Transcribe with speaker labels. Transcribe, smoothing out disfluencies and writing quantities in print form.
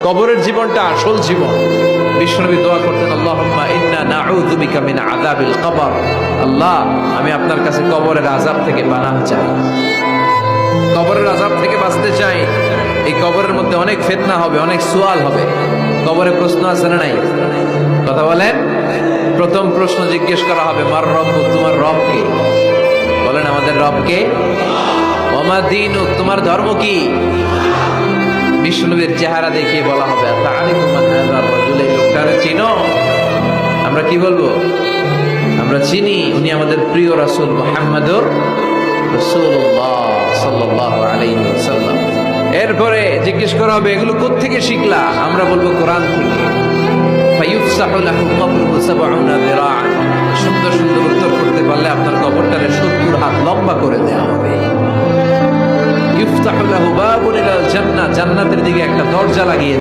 Speaker 1: কবরের জীবনটা আসল জীবন। বিশ্বনবী দোয়া করতেন, আল্লাহুম্মা ইন্না নাউযু বিকা মিন আযাবিল কবর। আল্লাহ, আমি আপনার কাছে কবরের আযাব থেকে পানাহ চাই, কবরের আযাব থেকে বাঁচতে চাই। এই কবরের মধ্যে অনেক ফিতনা হবে, অনেক সুয়াল হবে। কবরে প্রশ্ন আছে না নাই? কথা বলেন। প্রথম প্রশ্ন জিজ্ঞেস করা হবে, মার রব্বুক, তোমার রব কে? বলেন, আমাদের রব কে? ওমা দীনুক, তোমার ধর্ম কি? বিষ্ণুনবীর চেহারা দেখিয়ে বলা হবে, তাআরিফু মান হাযা রাজুল, এই লোকটারে চিনো? আমরা কি বলবো? আমরা চিনি, উনি আমাদের প্রিয় রাসূল মুহাম্মদুর রাসূলুল্লাহ সাল্লাল্লাহু আলাইহি ওয়াসাল্লাম। এরপরে জিজ্ঞেস করা হবে, এগুলো কোত্থেকে শিখলা? আমরা বলবো কোরআন থেকে। ফায়ুফসাহু লাহু কবরুহু ৭০ যিরাআন। সুন্দর সুন্দর উত্তর করতে পারলে আপনার কবরটারে ৭০ হাত লম্বা করে দেওয়া হবে। ইফতাহু লাহু বাবুন ইলাল জান্নাহ, জান্নাতের দিকে একটা দরজা লাগিয়ে